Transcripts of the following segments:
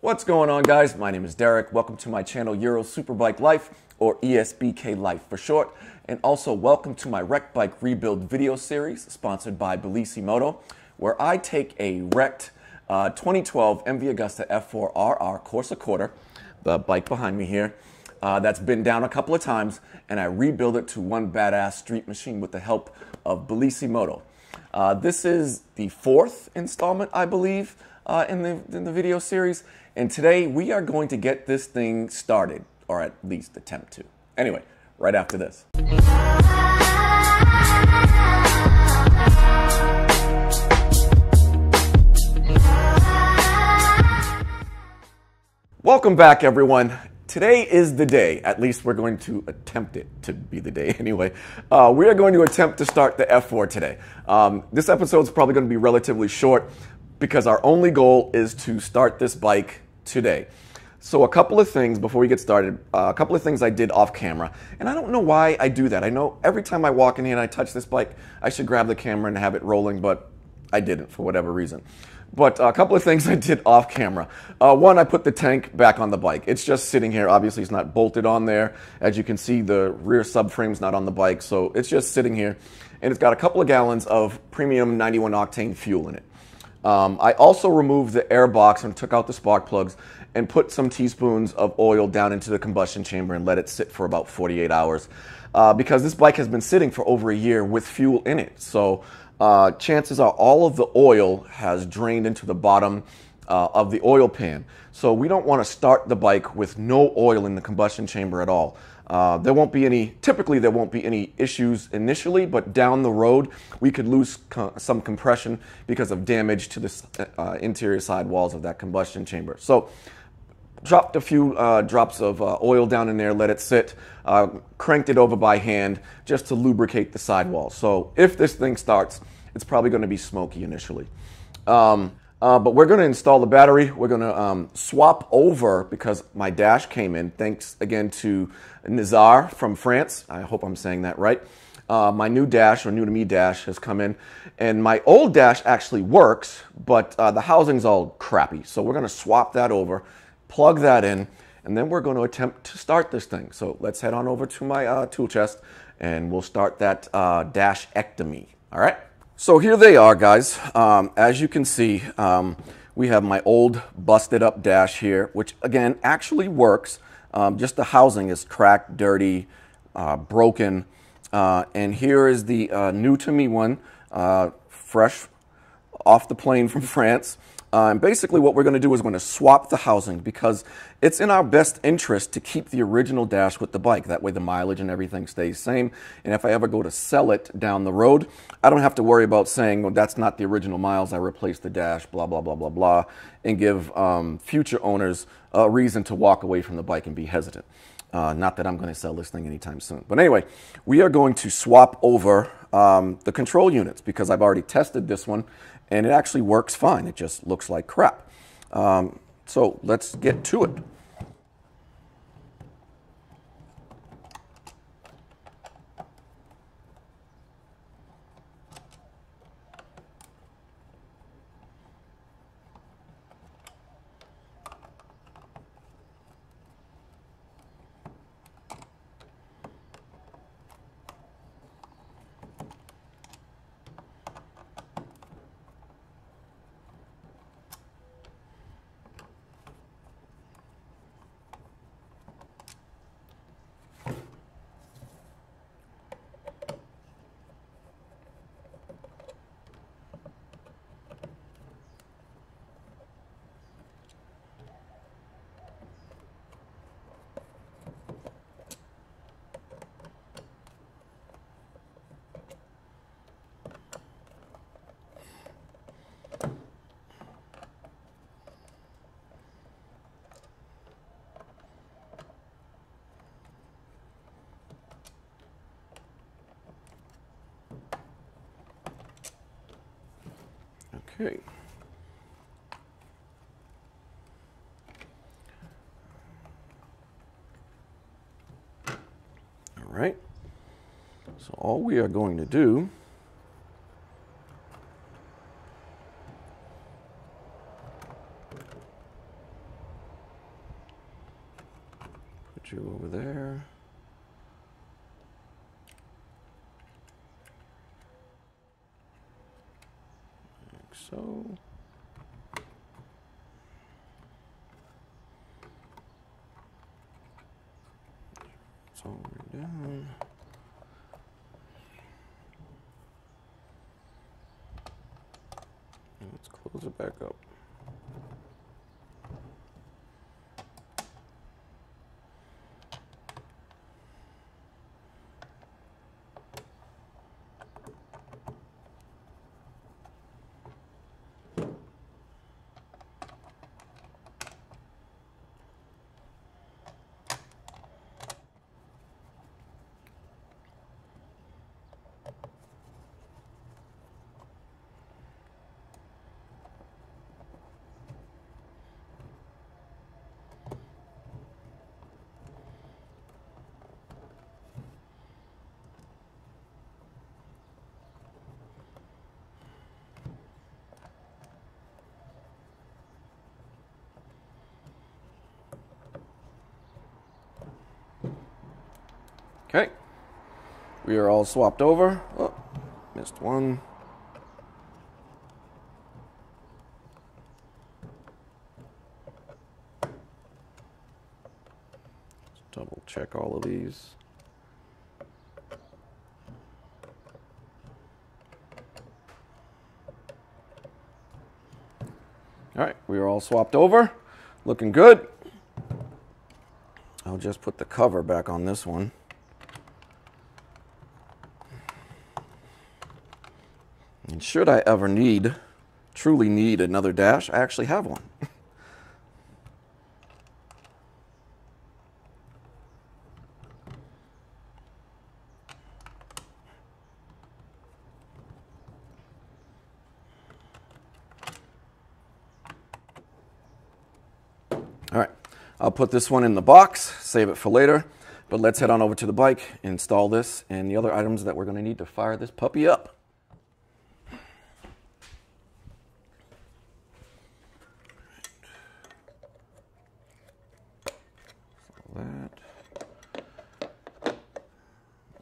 What's going on, guys? My name is Derrick. Welcome to my channel, Euro Superbike Life, or ESBKLife for short. And also welcome to my wrecked bike rebuild video series sponsored by BellissiMoto, where I take a wrecked 2012 MV Agusta F4RR Corsa Quarter, the bike behind me here, that's been down a couple of times, and I rebuild it to one badass street machine with the help of BellissiMoto. This is the fourth installment, I believe, in the video series, and today we are going to get this thing started, or at least attempt to. Anyway, right after this. Welcome back, everyone. Today is the day, at least we're going to attempt it to be the day anyway. We are going to attempt to start the F4 today. This episode is probably going to be relatively short because our only goal is to start this bike today. So a couple of things before we get started, a couple of things I did off camera, and I don't know why I do that. I know every time I walk in here and I touch this bike, I should grab the camera and have it rolling, but I didn't for whatever reason. But a couple of things I did off camera. One, I put the tank back on the bike. It's just sitting here. Obviously, it's not bolted on there. As you can see, the rear subframe's not on the bike, so it's just sitting here. And it's got a couple of gallons of premium 91 octane fuel in it. I also removed the air box and took out the spark plugs and put some teaspoons of oil down into the combustion chamber and let it sit for about 48 hours because this bike has been sitting for over a year with fuel in it. So chances are all of the oil has drained into the bottom of the oil pan. So we don't want to start the bike with no oil in the combustion chamber at all. Typically there won't be any issues initially, but down the road we could lose some compression because of damage to the interior side walls of that combustion chamber. So dropped a few drops of oil down in there, let it sit, cranked it over by hand just to lubricate the sidewall. So if this thing starts, it's probably going to be smoky initially. But we're going to install the battery. We're going to swap over because my dash came in. Thanks again to Nizar from France. I hope I'm saying that right. My new dash, or new to me dash, has come in. And my old dash actually works, but the housing's all crappy. So we're going to swap that over, plug that in, and then we're going to attempt to start this thing. So let's head on over to my tool chest, and we'll start that dash-ectomy. All right? So here they are, guys. As you can see, we have my old busted up dash here, which again actually works. Just the housing is cracked, dirty, broken. And here is the new to me one, fresh off the plane from France. And basically what we're going to do is we're going to swap the housing because it's in our best interest to keep the original dash with the bike. That way the mileage and everything stays same. And if I ever go to sell it down the road, I don't have to worry about saying, well, that's not the original miles, I replaced the dash, blah, blah, blah, blah, blah, and give future owners a reason to walk away from the bike and be hesitant. Not that I'm going to sell this thing anytime soon. But anyway, we are going to swap over the control units because I've already tested this one and it actually works fine. It just looks like crap. So let's get to it. Okay. All right. So all we are going to do Put you over there. Like so. It's all the way down. And let's close it back up. Okay, we are all swapped over. Oh, missed one. Let's double check all of these. All right, we are all swapped over. Looking good. I'll just put the cover back on this one. And should I ever truly need another dash, I actually have one. All right, I'll put this one in the box, save it for later, but let's head on over to the bike, install this and the other items that we're going to need to fire this puppy up.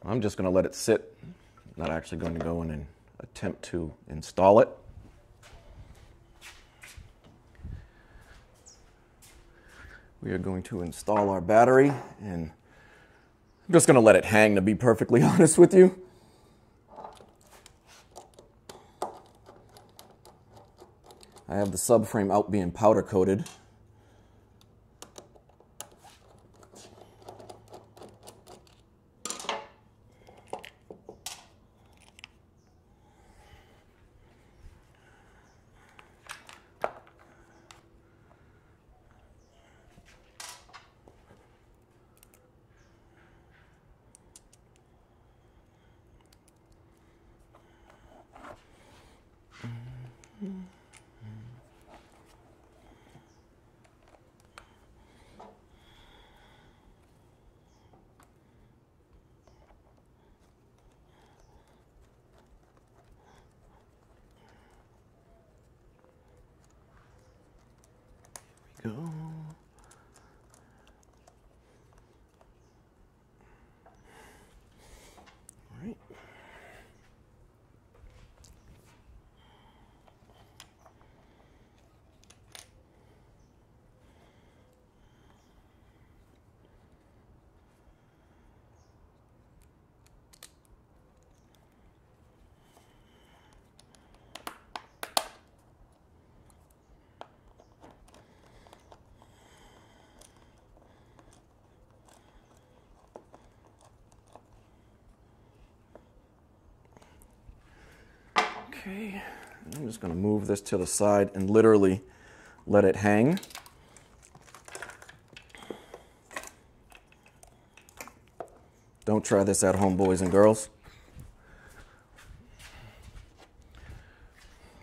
I'm just going to let it sit. I'm not actually going to go in and attempt to install it. We are going to install our battery, and I'm just going to let it hang, to be perfectly honest with you. I have the subframe out being powder coated. Go. All right. Okay, I'm just going to move this to the side and literally let it hang. Don't try this at home, boys and girls.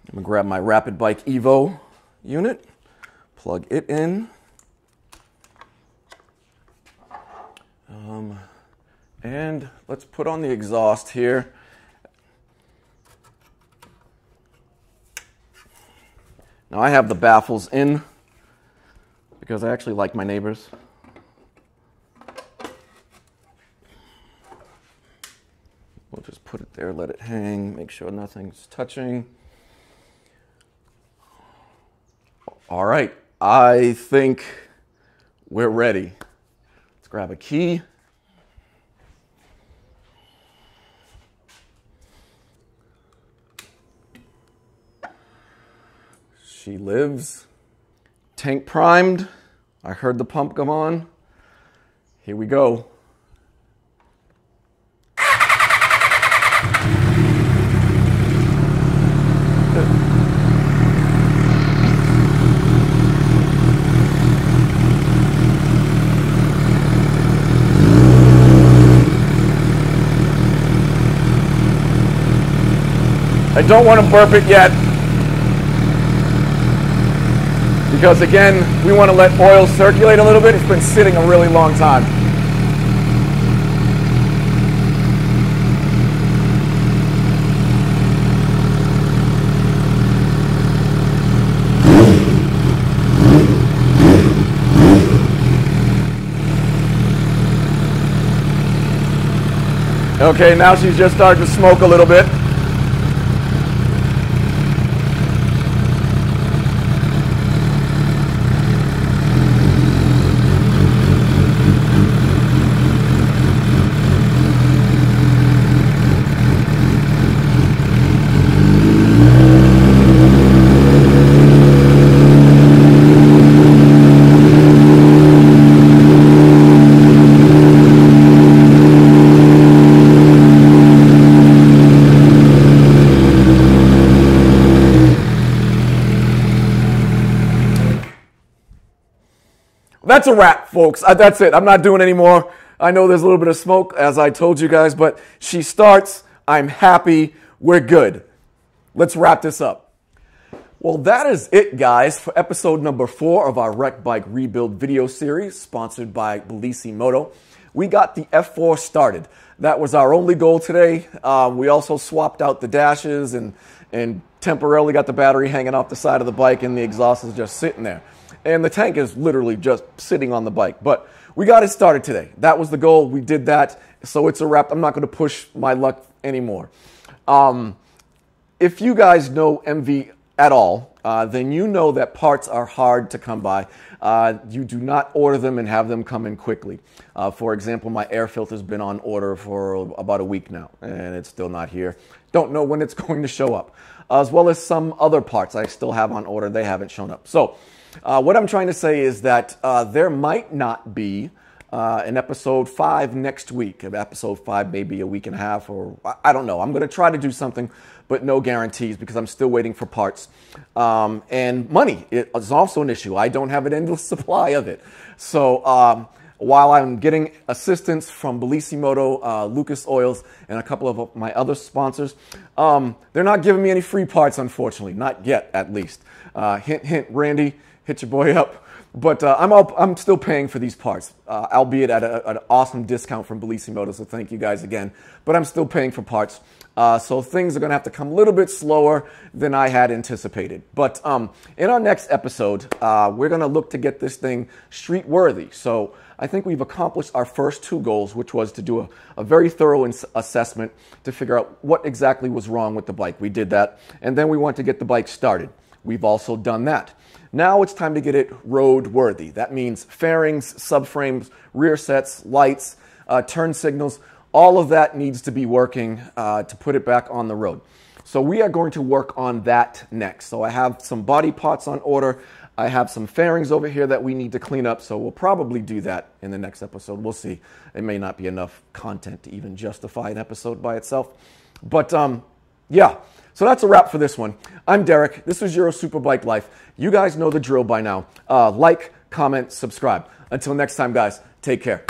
I'm going to grab my Rapid Bike Evo unit, plug it in, and let's put on the exhaust here. Now I have the baffles in because I actually like my neighbors. there, let it hang, make sure nothing's touching. All right, I think we're ready. Let's grab a key. She lives. Tank primed. I heard the pump come on. Here we go. I don't want to burp it yet, because again, we want to let oil circulate a little bit. It's been sitting a really long time. Okay, now she's just starting to smoke a little bit. That's a wrap, folks. That's it. I'm not doing any more. I know there's a little bit of smoke, as I told you guys, but she starts. I'm happy. We're good. Let's wrap this up. Well, that is it, guys, for episode number 4 of our Wreck Bike Rebuild video series, sponsored by BellissiMoto. We got the F4 started. That was our only goal today. We also swapped out the dashes and temporarily got the battery hanging off the side of the bike, and the exhaust is just sitting there. And the tank is literally just sitting on the bike. But we got it started today. That was the goal. We did that. So it's a wrap. I'm not going to push my luck anymore. If you guys know MV at all, then you know that parts are hard to come by. You do not order them and have them come in quickly. For example, my air filter's been on order for about a week now, and it's still not here. Don't know when it's going to show up. As well as some other parts I still have on order. They haven't shown up. So what I'm trying to say is that there might not be an episode 5 next week. Episode 5 maybe a week and a half, or I don't know. I'm going to try to do something, but no guarantees, because I'm still waiting for parts. And money is also an issue. I don't have an endless supply of it. So while I'm getting assistance from BellissiMoto, Lucas Oils, and a couple of my other sponsors, they're not giving me any free parts, unfortunately. Not yet, at least. Hint, hint, Randy. Hit your boy up. But I'm still paying for these parts, albeit at an awesome discount from BellissiMoto, so thank you guys again. But I'm still paying for parts, so things are going to have to come a little bit slower than I had anticipated. But in our next episode, we're going to look to get this thing street worthy. So I think we've accomplished our first 2 goals, which was to do a very thorough assessment to figure out what exactly was wrong with the bike. We did that, and then we want to get the bike started. We've also done that. Now it's time to get it road-worthy. That means fairings, subframes, rear sets, lights, turn signals. All of that needs to be working to put it back on the road. So we are going to work on that next. So I have some body parts on order. I have some fairings over here that we need to clean up. So we'll probably do that in the next episode. We'll see. It may not be enough content to even justify an episode by itself. But yeah. So that's a wrap for this one. I'm Derek. This was Euro Superbike Life. You guys know the drill by now. Like, comment, subscribe. Until next time, guys, take care.